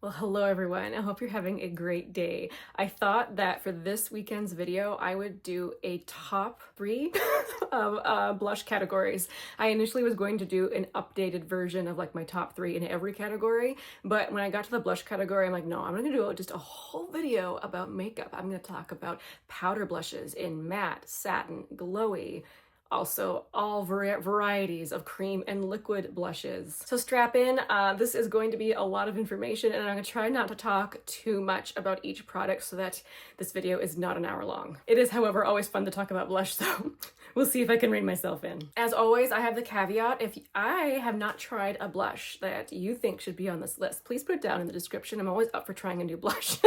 Well, hello everyone. I hope you're having a great day. I thought that for this weekend's video, I would do a top 3 of blush categories. I initially was going to do an updated version of like my top 3 in every category, but when I got to the blush category, I'm like, no, I'm gonna do just a whole video about makeup. I'm gonna talk about powder blushes in matte, satin, glowy, also all varieties of cream and liquid blushes. So strap in, this is going to be a lot of information and I'm gonna try not to talk too much about each product so that this video is not an hour long. It is, however, always fun to talk about blush, so we'll see if I can rein myself in. As always, I have the caveat, if I have not tried a blush that you think should be on this list, please put it down in the description. I'm always up for trying a new blush.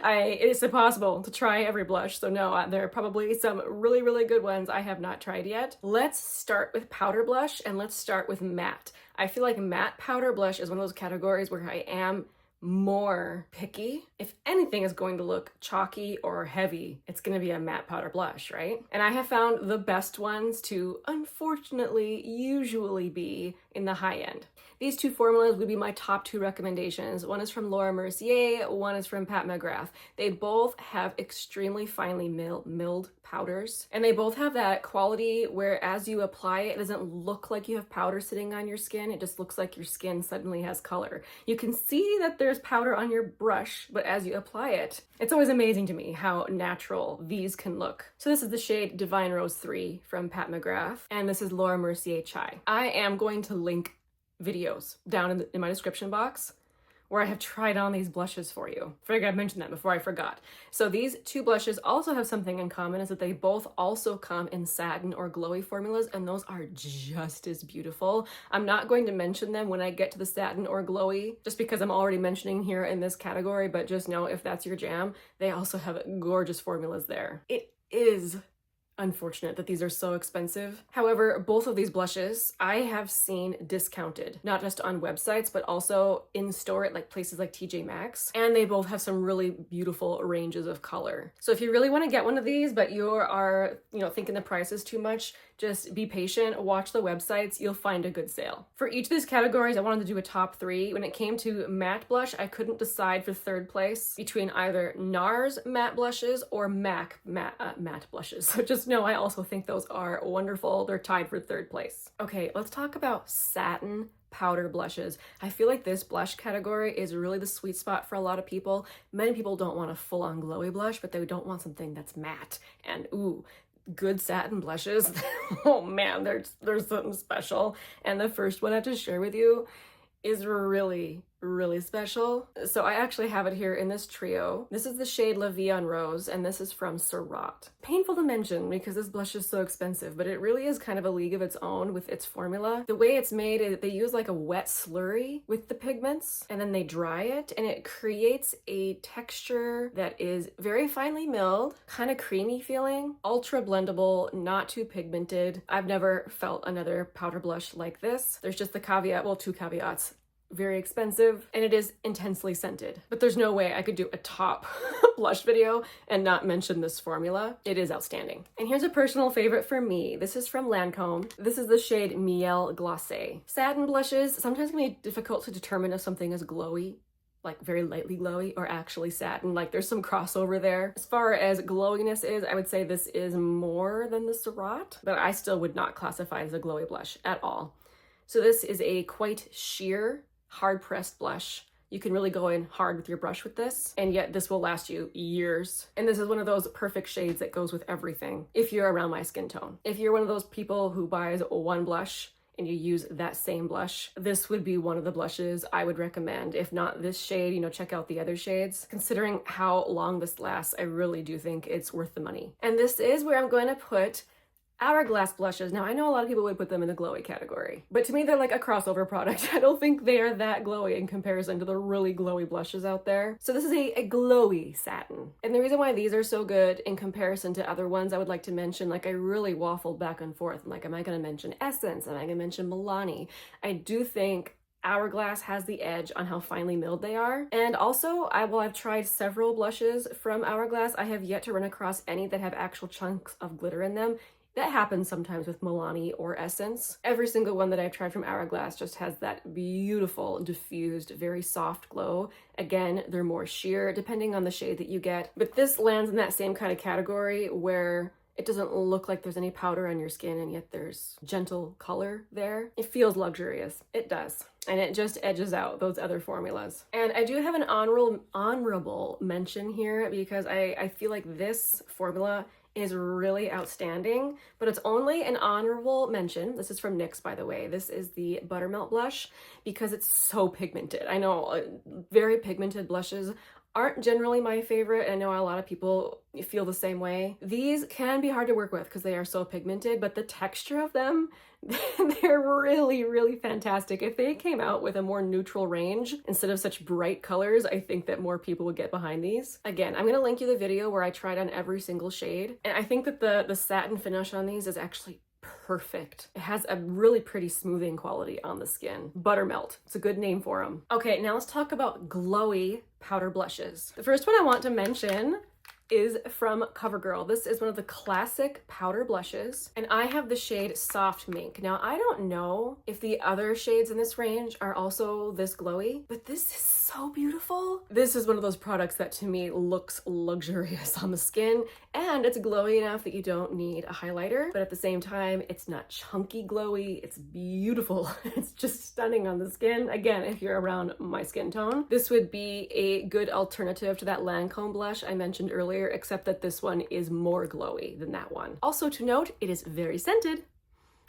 It's impossible to try every blush, so no, there are probably some really, really good ones I have not tried yet. Let's start with powder blush and let's start with matte. I feel like matte powder blush is one of those categories where I am more picky. If anything is going to look chalky or heavy, it's going to be a matte powder blush, right? And I have found the best ones to, unfortunately, usually be in the high end. These two formulas would be my top 2 recommendations. One is from Mercier, one is from McGrath. They both have extremely finely milled powders, and they both have that quality where as you apply it, it doesn't look like you have powder sitting on your skin. It just looks like your skin suddenly has color. You can see that there's powder on your brush, but as you apply it, it's always amazing to me how natural these can look. So this is the shade Divine Rose 3 from McGrath, and this is Mercier Chai. I am going to link videos down in my description box where I have tried on these blushes for you. I figured I'd mention that before I forgot. So these two blushes also have something in common, is that they both also come in satin or glowy formulas, and those are just as beautiful. I'm not going to mention them when I get to the satin or glowy, just because I'm already mentioning here in this category, but just know if that's your jam, they also have gorgeous formulas there. It is unfortunate that these are so expensive. However, both of these blushes I have seen discounted, not just on websites, but also in store at like places like TJ Maxx. And they both have some really beautiful ranges of color. So if you really want to get one of these, but you are, thinking the price is too much, just be patient, watch the websites, you'll find a good sale. For each of these categories, I wanted to do a top 3. When it came to matte blush, I couldn't decide for third place between either NARS matte blushes or MAC matte blushes. So just know I also think those are wonderful. They're tied for third place. Okay, let's talk about satin powder blushes. I feel like this blush category is really the sweet spot for a lot of people. Many people don't want a full-on glowy blush, but they don't want something that's matte. And ooh, good satin blushes. Oh man, there's something special. And the first one I have to share with you is really special. So I actually have it here in this trio. This is the shade La Vie en Rose, and this is from Surratt. Painful to mention because this blush is so expensive, but it really is kind of a league of its own with its formula. The way it's made is they use like a wet slurry with the pigments, and then they dry it, and it creates a texture that is very finely milled, kind of creamy feeling, ultra blendable, not too pigmented. I've never felt another powder blush like this. There's just the caveat, well, 2 caveats. Very expensive, and it is intensely scented. But there's no way I could do a top blush video and not mention this formula. It is outstanding. And here's a personal favorite for me. This is from Lancome. This is the shade Miel Glace. Satin blushes sometimes can be difficult to determine if something is glowy, like very lightly glowy, or actually satin. Like there's some crossover there. As far as glowiness is, I would say this is more than the Surratt, but I still would not classify it as a glowy blush at all. So this is a quite sheer, hard-pressed blush. You can really go in hard with your brush with this, and yet this will last you years. And this is one of those perfect shades that goes with everything if you're around my skin tone. If you're one of those people who buys one blush and you use that same blush, this would be one of the blushes I would recommend. If not this shade, check out the other shades. Considering how long this lasts, I really do think it's worth the money. And this is where I'm going to put Hourglass blushes. Now, I know a lot of people would put them in the glowy category, but to me, they're like a crossover product. I don't think they are that glowy in comparison to the really glowy blushes out there. So this is a glowy satin. And the reason why these are so good in comparison to other ones I would like to mention, like I really waffled back and forth. I'm like, am I going to mention Essence? Am I going to mention Milani? I do think Hourglass has the edge on how finely milled they are. And also, while I've tried several blushes from Hourglass, I have yet to run across any that have actual chunks of glitter in them. That happens sometimes with Milani or Essence. Every single one that I've tried from Hourglass just has that beautiful, diffused, very soft glow. Again, they're more sheer depending on the shade that you get. But this lands in that same kind of category where it doesn't look like there's any powder on your skin and yet there's gentle color there. It feels luxurious. It does. And it just edges out those other formulas. And I do have an honorable mention here because I feel like this formula is really outstanding, but it's only an honorable mention. This is from NYX, by the way. This is the Buttermelt blush because it's so pigmented. I know very pigmented blushes aren't generally my favorite. I know a lot of people feel the same way. These can be hard to work with because they are so pigmented, but the texture of them, they're really, really fantastic. If they came out with a more neutral range instead of such bright colors, I think that more people would get behind these. Again, I'm gonna link you the video where I tried on every single shade. And I think that the satin finish on these is actually perfect. It has a really pretty smoothing quality on the skin. Buttermelt, it's a good name for them. Okay, now let's talk about glowy powder blushes. The first one I want to mention is from Covergirl. This is one of the classic powder blushes, and I have the shade Soft Mink. Now, I don't know if the other shades in this range are also this glowy, but this is so beautiful. This is one of those products that to me looks luxurious on the skin, and it's glowy enough that you don't need a highlighter, but at the same time, it's not chunky glowy, it's beautiful. It's just stunning on the skin. Again, if you're around my skin tone, this would be a good alternative to that Lancome blush I mentioned earlier, except that this one is more glowy than that one. Also to note, it is very scented.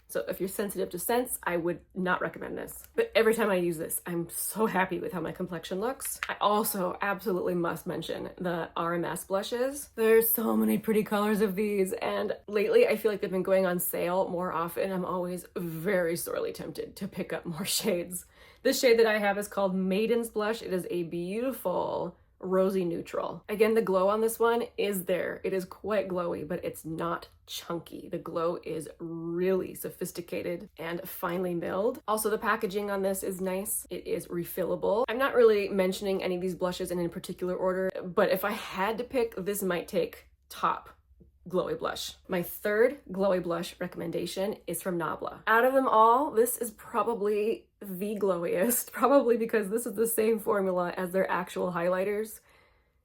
So if you're sensitive to scents, I would not recommend this. But every time I use this, I'm so happy with how my complexion looks. I also absolutely must mention the RMS blushes. There's so many pretty colors of these, and lately I feel like they've been going on sale more often. I'm always very sorely tempted to pick up more shades. This shade that I have is called Maidens blush. It is a beautiful rosy neutral. Again, the glow on this one is there. It is quite glowy, but it's not chunky. The glow is really sophisticated and finely milled. Also, the packaging on this is nice. It is refillable. I'm not really mentioning any of these blushes in particular order, but if I had to pick, this might take top glowy blush. My third glowy blush recommendation is from Nabla. Out of them all, this is probably the glowiest, probably because this is the same formula as their actual highlighters.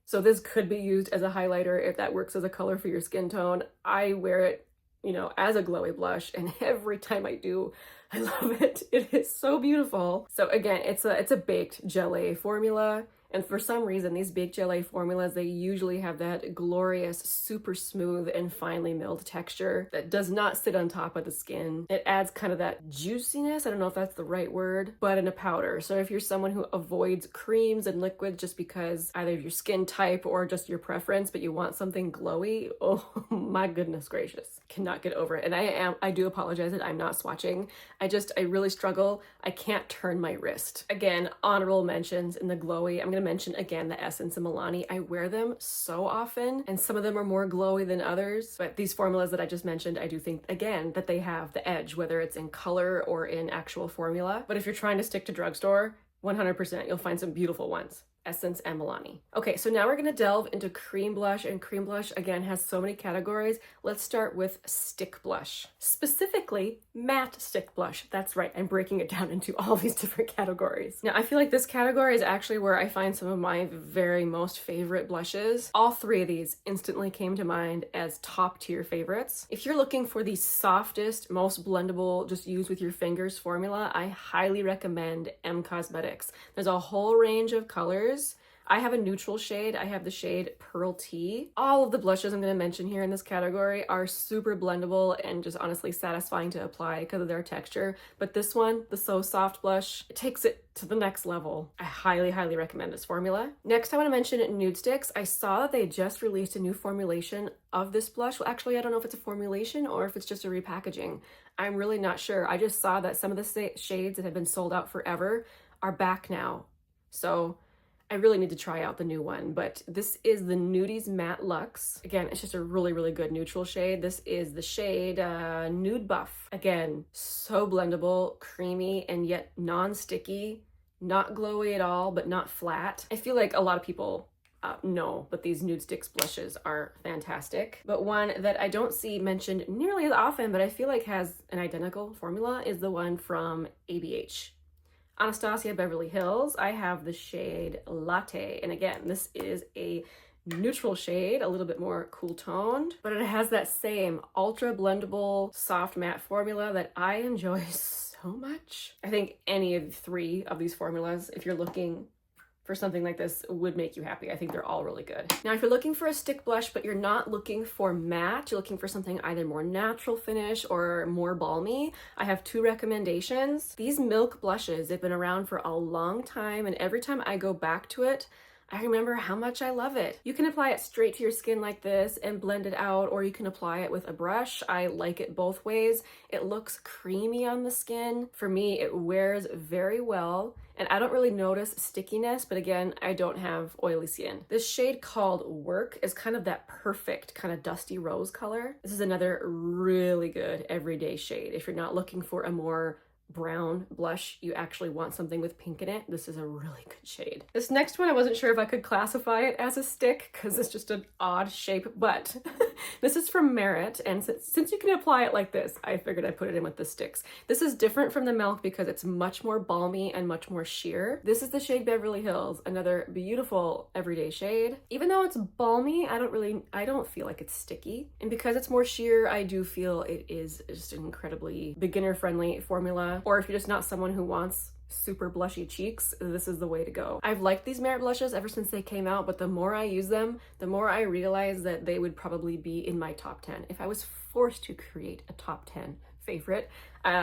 So this could be used as a highlighter if that works as a color for your skin tone. I wear it, you know, as a glowy blush, and every time I do, I love it. It is so beautiful. So again, it's a baked gelée formula. And for some reason, these baked gelée formulas, they usually have that glorious, super smooth and finely milled texture that does not sit on top of the skin. It adds kind of that juiciness, I don't know if that's the right word, but in a powder. So if you're someone who avoids creams and liquids just because either your skin type or just your preference, but you want something glowy, oh my goodness gracious, cannot get over it. And I do apologize that I'm not swatching. I really struggle. I can't turn my wrist. Again, honorable mentions in the glowy. I'm gonna mention again the Essence and Milani. I wear them so often, and some of them are more glowy than others, but these formulas that I just mentioned, I do think again that they have the edge, whether it's in color or in actual formula. But if you're trying to stick to drugstore, 100% you'll find some beautiful ones. Essence and Milani. Okay, so now we're gonna delve into cream blush, and cream blush again has so many categories. Let's start with stick blush, specifically matte stick blush. That's right, I'm breaking it down into all these different categories. Now I feel like this category is actually where I find some of my very most favorite blushes. All three of these instantly came to mind as top tier favorites. If you're looking for the softest, most blendable, just use with your fingers formula, I highly recommend M Cosmetics. There's a whole range of colors. I have a neutral shade. I have the shade Pearl Tea. All of the blushes I'm going to mention here in this category are super blendable and just honestly satisfying to apply because of their texture. But this one, the So Soft blush, it takes it to the next level. I highly, highly recommend this formula. Next, I want to mention Nudestix. I saw that they just released a new formulation of this blush. Well, actually, I don't know if it's a formulation or if it's just a repackaging. I'm really not sure. I just saw that some of the shades that have been sold out forever are back now. So I really need to try out the new one, but this is the Nudies Matte Luxe. Again, it's just a really, really good neutral shade. This is the shade Nude Buff. Again, so blendable, creamy, and yet non-sticky, not glowy at all, but not flat. I feel like a lot of people No, but these Nudestix blushes are fantastic. But one that I don't see mentioned nearly as often, but I feel like has an identical formula, is the one from ABH. Anastasia Beverly Hills. I have the shade Latte. And again, this is a neutral shade, a little bit more cool toned, but it has that same ultra blendable soft matte formula that I enjoy so much. I think any of 3 of these formulas, if you're looking for something like this, would make you happy. I think they're all really good. Now, if you're looking for a stick blush, but you're not looking for matte, you're looking for something either more natural finish or more balmy, I have 2 recommendations. These Milk blushes, they've been around for a long time, and every time I go back to it, I remember how much I love it. You can apply it straight to your skin like this and blend it out, or you can apply it with a brush. I like it both ways. It looks creamy on the skin. For me, it wears very well, and I don't really notice stickiness, but again, I don't have oily skin. This shade called Werk is kind of that perfect kind of dusty rose color. This is another really good everyday shade. If you're not looking for a more brown blush, you actually want something with pink in it, this is a really good shade. This next one, I wasn't sure if I could classify it as a stick because it's just an odd shape, but this is from Merit, and since you can apply it like this, I figured I'd put it in with the sticks. This is different from the Milk because it's much more balmy and much more sheer. This is the shade Beverly Hills, another beautiful everyday shade. Even though it's balmy, I don't feel like it's sticky, and because it's more sheer, I do feel it is just an incredibly beginner-friendly formula. Or if you're just not someone who wants super blushy cheeks, this is the way to go. I've liked these Merit blushes ever since they came out, but the more I use them, the more I realize that they would probably be in my top 10. If I was forced to create a top 10 favorite,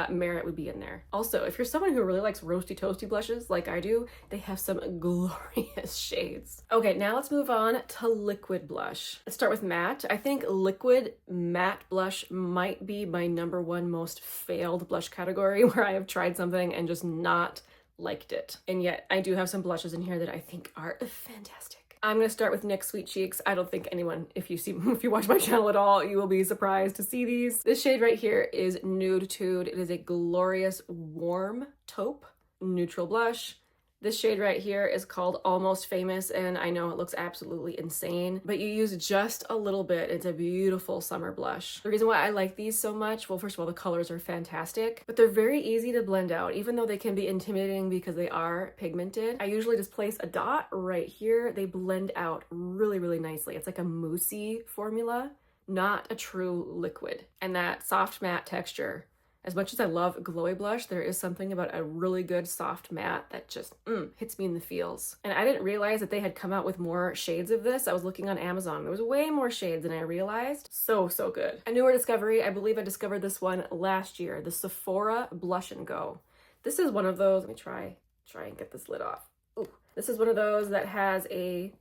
Merit would be in there. Also, if you're someone who really likes roasty toasty blushes like I do, they have some glorious shades. Okay, now let's move on to liquid blush. Let's start with matte. I think liquid matte blush might be my #1 most failed blush category, where I have tried something and just not liked it. And yet I do have some blushes in here that I think are fantastic. I'm gonna start with NYX Sweet Cheeks. I don't think anyone, if you watch my channel at all, you will be surprised to see these. This shade right here is Nude Tude. It is a glorious warm taupe neutral blush. This shade right here is called Almost Famous, and I know it looks absolutely insane, but you use just a little bit. It's a beautiful summer blush. The reason why I like these so much, well, first of all, the colors are fantastic, but they're very easy to blend out, even though they can be intimidating because they are pigmented. I usually just place a dot right here. They blend out really, really nicely. It's like a moussey formula, not a true liquid. And that soft matte texture, as much as I love glowy blush, there is something about a really good soft matte that just hits me in the feels. And I didn't realize that they had come out with more shades of this. I was looking on Amazon. There was way more shades than I realized. So good. A newer discovery, I believe I discovered this one last year, the Sephora Blush and Go. This is one of those, let me try and get this lid off. Ooh. This is one of those that has a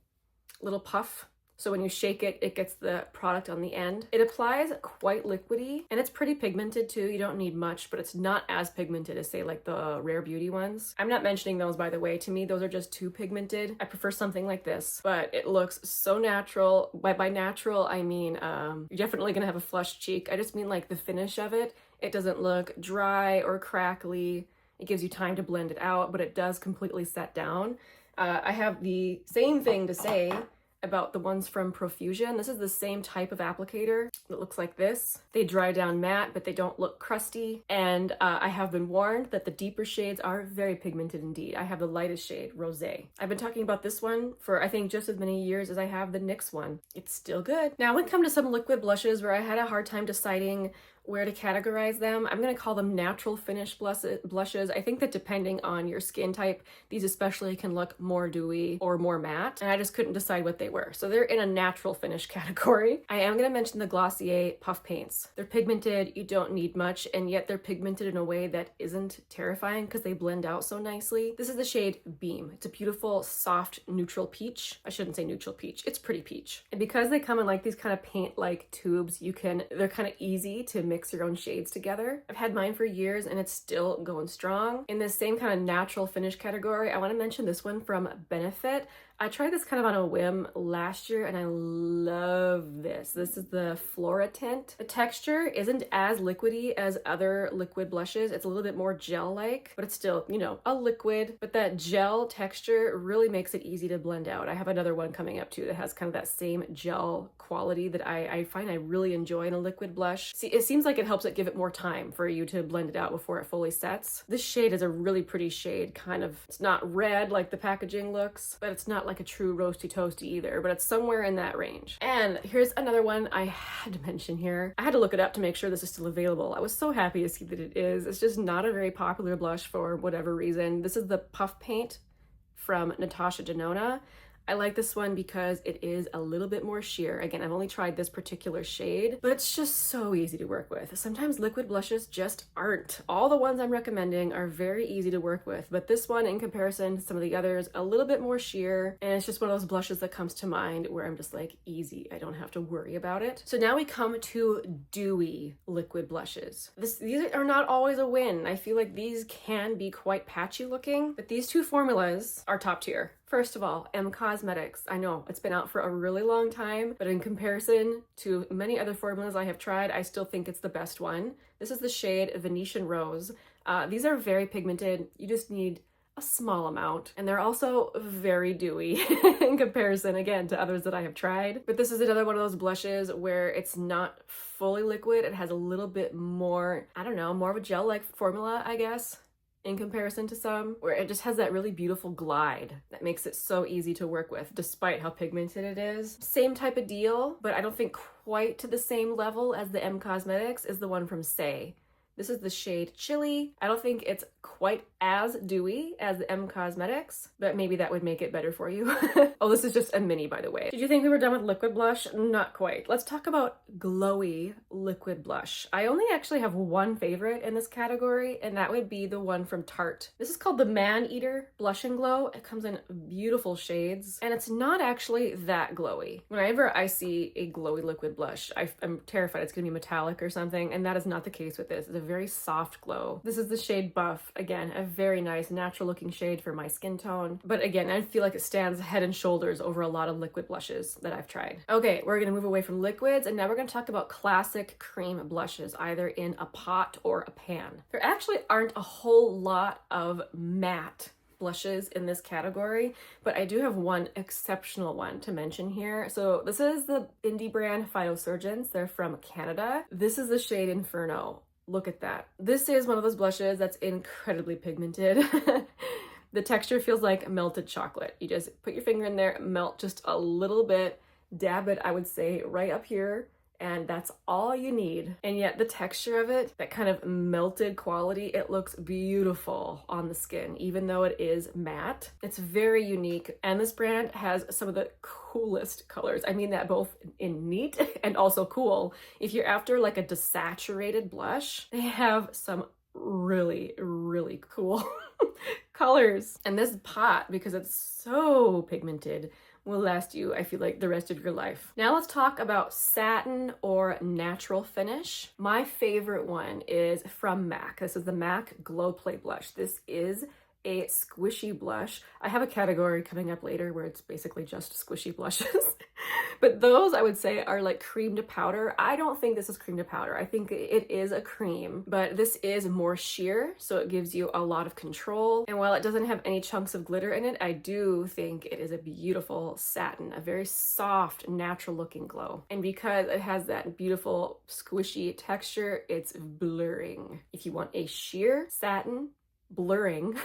little puff. So when you shake it, it gets the product on the end. It applies quite liquidy, and it's pretty pigmented too. You don't need much, but it's not as pigmented as, say, like the Rare Beauty ones. I'm not mentioning those, by the way. To me, those are just too pigmented. I prefer something like this, but it looks so natural. By natural, I mean, you're definitely gonna have a flushed cheek. I just mean like the finish of it. It doesn't look dry or crackly. It gives you time to blend it out, but it does completely set down. I have the same thing to say about the ones from Profusion. This is the same type of applicator that looks like this. They dry down matte, but they don't look crusty. And I have been warned that the deeper shades are very pigmented indeed. I have the lightest shade, Rosé. I've been talking about this one for, I think, just as many years as I have the NYX one. It's still good. Now, when it comes to some liquid blushes where I had a hard time deciding where to categorize them, I'm gonna call them natural finish blushes. I think that depending on your skin type, these especially can look more dewy or more matte, and I just couldn't decide what they were. So they're in a natural finish category. I am gonna mention the Glossier puff paints. They're pigmented, you don't need much, and yet they're pigmented in a way that isn't terrifying because they blend out so nicely. This is the shade Beam. It's a beautiful, soft, neutral peach. I shouldn't say neutral peach, it's pretty peach. And because they come in like these kind of paint-like tubes, they're kind of easy to mix your own shades together. I've had mine for years and it's still going strong. In this same kind of natural finish category, I want to mention this one from Benefit. I tried this kind of on a whim last year and I love this. This is the Flora tint. The texture isn't as liquidy as other liquid blushes. It's a little bit more gel-like, but it's still, you know, a liquid. But that gel texture really makes it easy to blend out. I have another one coming up too that has kind of that same gel quality that I find I really enjoy in a liquid blush. See, it seems like it helps it give it more time for you to blend it out before it fully sets. This shade is a really pretty shade, kind of, it's not red like the packaging looks, but it's not like a true roasty toasty either, but it's somewhere in that range. And here's another one I had to mention here. I had to look it up to make sure this is still available. I was so happy to see that it is. It's just not a very popular blush for whatever reason. This is the Puff Paint from Natasha Denona. I like this one because it is a little bit more sheer. Again, I've only tried this particular shade, but it's just so easy to work with. Sometimes liquid blushes just aren't. All the ones I'm recommending are very easy to work with, but this one, in comparison to some of the others, a little bit more sheer, and it's just one of those blushes that comes to mind where I'm just like, easy. I don't have to worry about it. So now we come to dewy liquid blushes. These are not always a win. I feel like these can be quite patchy looking, but these two formulas are top tier. First of all, M Cosmetics. I know it's been out for a really long time, but in comparison to many other formulas I have tried, I still think it's the best one. This is the shade Venetian Rose. These are very pigmented. You just need a small amount, and they're also very dewy in comparison, again, to others that I have tried. But this is another one of those blushes where it's not fully liquid. It has a little bit more, I don't know, more of a gel-like formula, I guess, in comparison to some, where it just has that really beautiful glide that makes it so easy to work with, despite how pigmented it is. Same type of deal, but I don't think quite to the same level as the M Cosmetics is the one from Say. This is the shade Chili. I don't think it's quite as dewy as the M Cosmetics, but maybe that would make it better for you. Oh, this is just a mini, by the way. Did you think we were done with liquid blush? Not quite. Let's talk about glowy liquid blush. I only actually have one favorite in this category, and that would be the one from Tarte. This is called the Man Eater Blush and Glow. It comes in beautiful shades, and it's not actually that glowy. Whenever I see a glowy liquid blush, I'm terrified it's gonna be metallic or something, and that is not the case with this. It's a very soft glow. This is the shade Buff. Again, a very nice natural looking shade for my skin tone. But again, I feel like it stands head and shoulders over a lot of liquid blushes that I've tried. Okay, we're gonna move away from liquids, and now we're gonna talk about classic cream blushes, either in a pot or a pan. There actually aren't a whole lot of matte blushes in this category, but I do have one exceptional one to mention here. So this is the indie brand Phytosurgeons. They're from Canada. This is the shade Inferno. Look at that. This is one of those blushes that's incredibly pigmented. The texture feels like melted chocolate. You just put your finger in there, melt just a little bit, dab it, I would say, right up here, and that's all you need. And yet the texture of it, that kind of melted quality, it looks beautiful on the skin, even though it is matte. It's very unique, and this brand has some of the coolest colors. I mean that both in neat and also cool. If you're after like a desaturated blush, they have some really, really cool colors. And this pot, because it's so pigmented, will last you, I feel like, the rest of your life. Now let's talk about satin or natural finish. My favorite one is from MAC. This is the MAC Glow Play Blush. This is a squishy blush. I have a category coming up later where it's basically just squishy blushes. But those, I would say, are like cream to powder. I don't think this is cream to powder. I think it is a cream, but this is more sheer, so it gives you a lot of control. And while it doesn't have any chunks of glitter in it, I do think it is a beautiful satin, a very soft, natural looking glow. And because it has that beautiful squishy texture, it's blurring. If you want a sheer satin blurring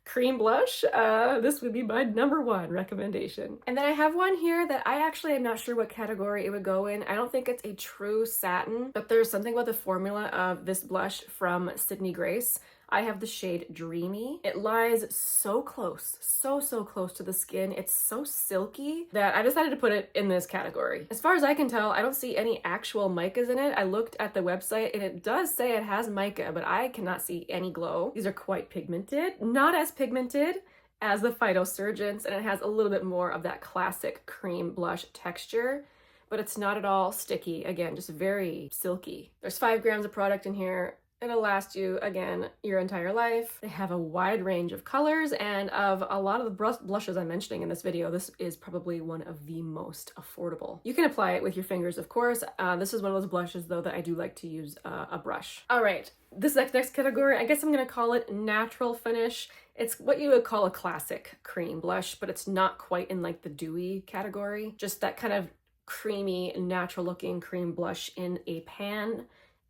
cream blush, this would be my #1 recommendation. And then I have one here that I actually am not sure what category it would go in. I don't think it's a true satin, but there's something about the formula of this blush from Sydney Grace. I have the shade Dreamy. It lies so close, so close to the skin. It's so silky that I decided to put it in this category. As far as I can tell, I don't see any actual micas in it. I looked at the website and it does say it has mica, but I cannot see any glow. These are quite pigmented, not as pigmented as the Phytosurgeons, and it has a little bit more of that classic cream blush texture. but it's not at all sticky. Again, just very silky. There's 5 grams of product in here. It'll last you, again, your entire life. They have a wide range of colors, and of a lot of the blushes I'm mentioning in this video, this is probably one of the most affordable. You can apply it with your fingers, of course. This is one of those blushes, though, that I do like to use a brush. All right, this next category, I guess I'm gonna call it natural finish. It's what you would call a classic cream blush, but it's not quite in like the dewy category. Just that kind of creamy, natural looking cream blush in a pan.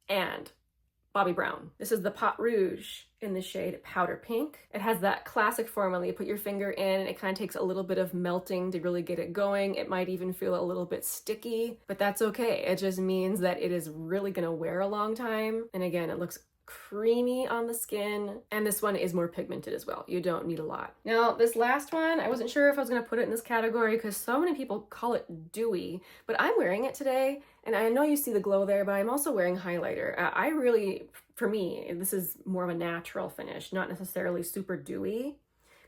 And Bobbi Brown. This is the Pot Rouge in the shade Powder Pink. It has that classic formula. You put your finger in, and it kind of takes a little bit of melting to really get it going. It might even feel a little bit sticky, but that's okay. It just means that it is really gonna wear a long time. And again, it looks creamy on the skin, and this one is more pigmented as well. You don't need a lot. Now this last one, I wasn't sure if I was going to put it in this category because so many people call it dewy, but I'm wearing it today, and I know you see the glow there, but I'm also wearing highlighter. I really, for me, this is more of a natural finish, not necessarily super dewy.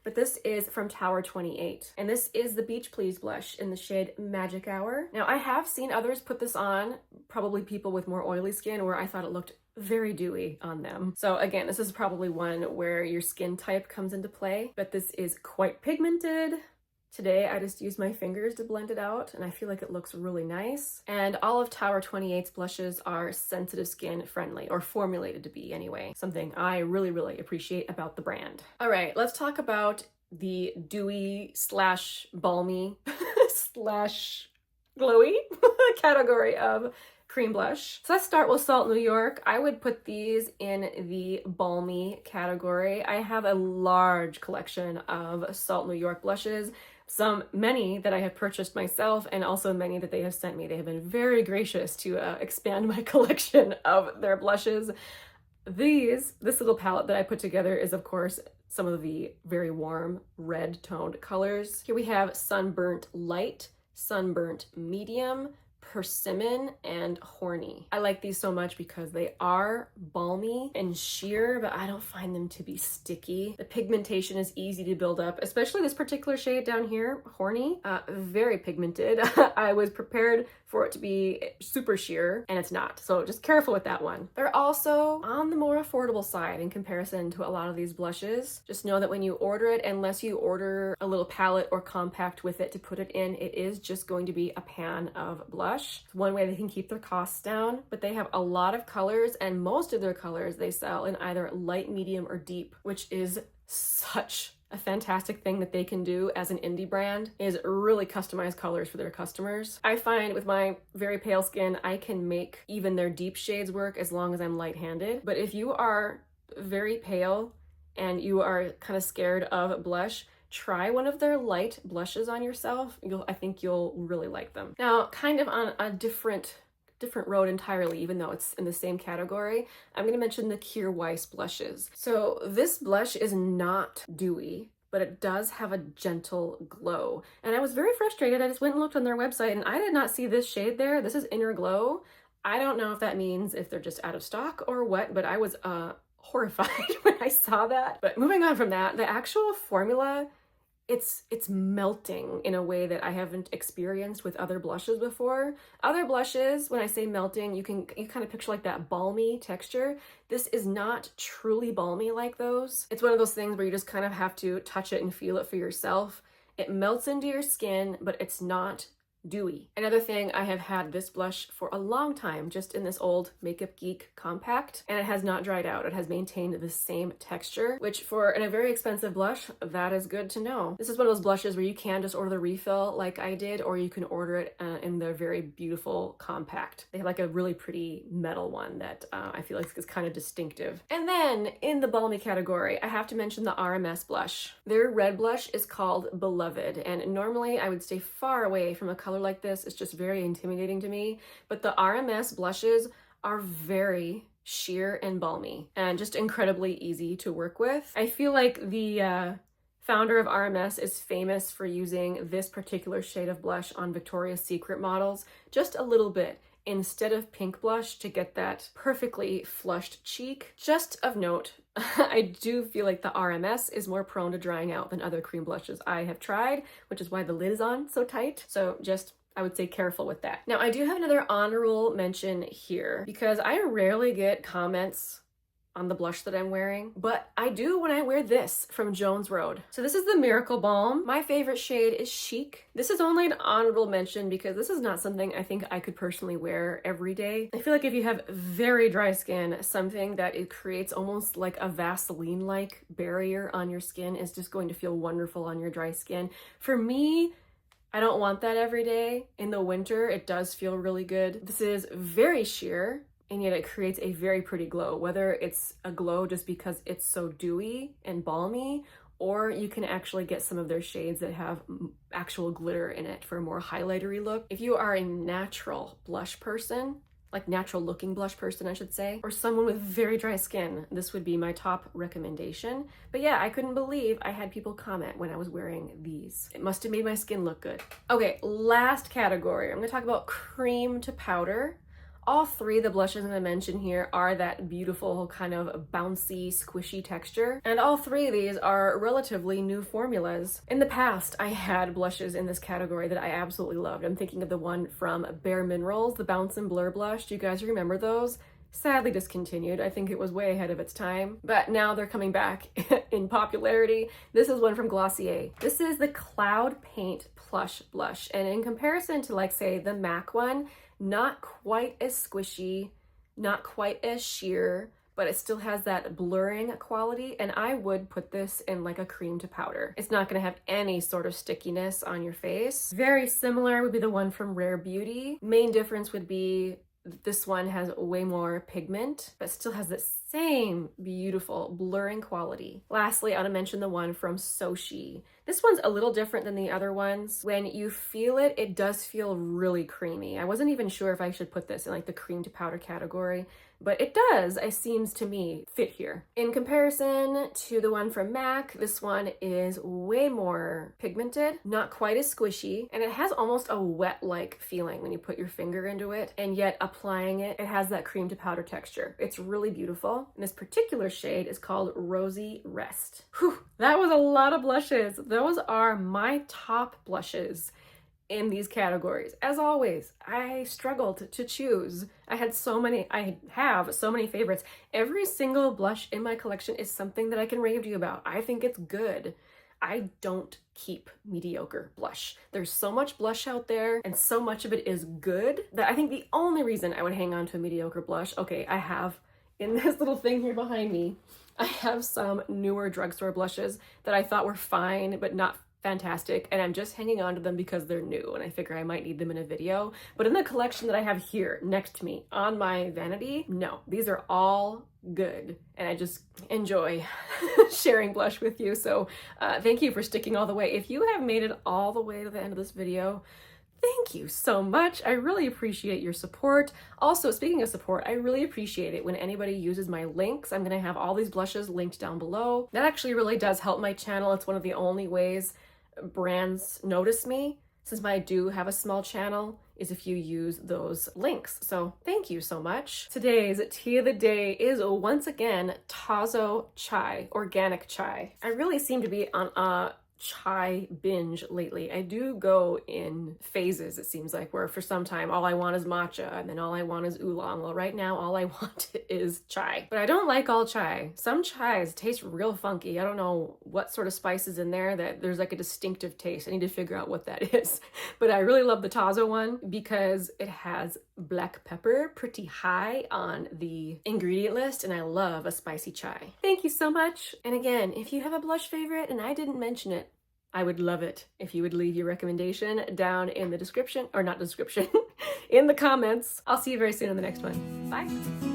But this is from Tower 28, and this is the Beach Please blush in the shade Magic Hour. Now I have seen others put this on, probably people with more oily skin, where I thought it looked very dewy on them. So again, this is probably one where your skin type comes into play, but this is quite pigmented. Today, I just used my fingers to blend it out, and I feel like it looks really nice. And all of Tower 28's blushes are sensitive skin friendly, or formulated to be anyway. Something I really, really appreciate about the brand. All right, let's talk about the dewy slash balmy slash glowy category of cream blush. So let's start with Salt New York. I would put these in the balmy category. I have a large collection of Salt New York blushes. Many that I have purchased myself, and also many that they have sent me. They have been very gracious to expand my collection of their blushes. This little palette that I put together is, of course, some of the very warm red toned colors. Here we have Sunburnt Light, Sunburnt Medium, Persimmon, and Horny. I like these so much because they are balmy and sheer, but I don't find them to be sticky. The pigmentation is easy to build up, especially this particular shade down here, Horny. Very pigmented. I was prepared for it to be super sheer, and it's not. So just careful with that one. They're also on the more affordable side in comparison to a lot of these blushes. Just know that when you order it, unless you order a little palette or compact with it to put it in, it is just going to be a pan of blush. It's one way they can keep their costs down, but they have a lot of colors, and most of their colors they sell in either light, medium, or deep, which is such a fantastic thing that they can do as an indie brand, is really customize colors for their customers. I find with my very pale skin, I can make even their deep shades work as long as I'm light-handed. But if you are very pale and you are kind of scared of blush, try one of their light blushes on yourself. I think you'll really like them. Now, kind of on a different road entirely, even though it's in the same category, I'm going to mention the Kjaer Weis blushes. So this blush is not dewy, but it does have a gentle glow. And I was very frustrated. I just went and looked on their website, and I did not see this shade there. This is Inner Glow. I don't know if that means if they're just out of stock or what, but I was horrified when I saw that. But moving on from that, the actual formula, it's melting in a way that I haven't experienced with other blushes before. Other blushes, when I say melting, you kind of picture like that balmy texture. This is not truly balmy like those. It's one of those things where you just kind of have to touch it and feel it for yourself. It melts into your skin, but it's not dewy. Another thing, I have had this blush for a long time, just in this old Makeup Geek compact, and it has not dried out. It has maintained the same texture, which for a very expensive blush, that is good to know. This is one of those blushes where you can just order the refill like I did, or you can order it in their very beautiful compact. They have like a really pretty metal one that I feel like is kind of distinctive. And then in the balmy category, I have to mention the RMS blush. Their red blush is called Beloved, and normally I would stay far away from a color like this. It's just very intimidating to me, but the RMS blushes are very sheer and balmy and just incredibly easy to work with. I feel like the founder of RMS is famous for using this particular shade of blush on Victoria's Secret models just a little bit instead of pink blush to get that perfectly flushed cheek. Just of note, I do feel like the RMS is more prone to drying out than other cream blushes I have tried, which is why the lid is on so tight. So just I would say careful with that. Now, I do have another honorable mention here because I rarely get comments on the blush that I'm wearing, but I do when I wear this from Jones Road. So this is the Miracle Balm. My favorite shade is Chic. This is only an honorable mention because this is not something I think I could personally wear every day. I feel like if you have very dry skin, something that it creates almost like a Vaseline-like barrier on your skin is just going to feel wonderful on your dry skin. For me, I don't want that every day. In the winter, it does feel really good. This is very sheer, and yet it creates a very pretty glow, whether it's a glow just because it's so dewy and balmy, or you can actually get some of their shades that have actual glitter in it for a more highlightery look. If you are a natural blush person, like natural looking blush person, I should say, or someone with very dry skin, this would be my top recommendation. But yeah, I couldn't believe I had people comment when I was wearing these. It must have made my skin look good. Okay, last category. I'm gonna talk about cream to powder. All three of the blushes that I mentioned here are that beautiful kind of bouncy, squishy texture. And all three of these are relatively new formulas. In the past, I had blushes in this category that I absolutely loved. I'm thinking of the one from Bare Minerals, the Bounce and Blur blush. Do you guys remember those? Sadly discontinued. I think it was way ahead of its time, but now they're coming back in popularity. This is one from Glossier. This is the Cloud Paint Plush Blush. And in comparison to, like, say, the MAC one, not quite as squishy, not quite as sheer, but it still has that blurring quality, and I would put this in like a cream to powder. It's not gonna have any sort of stickiness on your face. Very similar would be the one from Rare Beauty. Main difference would be this one has way more pigment, but still has the same beautiful blurring quality. Lastly, I want to mention the one from Sochi. This one's a little different than the other ones. When you feel it, it does feel really creamy. I wasn't even sure if I should put this in like the cream to powder category, but it does, it seems to me, fit here. In comparison to the one from MAC, this one is way more pigmented, not quite as squishy, and it has almost a wet-like feeling when you put your finger into it, and yet applying it, it has that cream to powder texture. It's really beautiful. And this particular shade is called Rosy Rest. Whew, that was a lot of blushes. Those are my top blushes in these categories. As always, I struggled to choose. I have so many favorites. Every single blush in my collection is something that I can rave to you about. I think it's good. I don't keep mediocre blush. There's so much blush out there and so much of it is good that I think the only reason I would hang on to a mediocre blush, okay, I have in this little thing here behind me, I have some newer drugstore blushes that I thought were fine, but not fantastic, and I'm just hanging on to them because they're new and I figure I might need them in a video. But in the collection that I have here next to me on my vanity, no, these are all good, and I just enjoy sharing blush with you. So thank you for sticking all the way. If you have made it all the way to the end of this video, thank you so much. I really appreciate your support. Also, speaking of support, I really appreciate it when anybody uses my links. I'm gonna have all these blushes linked down below. That actually really does help my channel. It's one of the only ways brands notice me, since I do have a small channel, is if you use those links. So thank you so much. Today's tea of the day is once again Tazo chai, organic chai. I really seem to be on a chai binge lately. I do go in phases, it seems like, where for some time all I want is matcha and then all I want is oolong. Well, right now all I want is chai. But I don't like all chai. Some chais taste real funky. I don't know what sort of spice is in there that there's like a distinctive taste. I need to figure out what that is. But I really love the Tazo one because it has black pepper pretty high on the ingredient list, and I love a spicy chai. Thank you so much. And again, if you have a blush favorite and I didn't mention it, I would love it if you would leave your recommendation down in the description, or not description, in the comments. I'll see you very soon in the next one. Bye.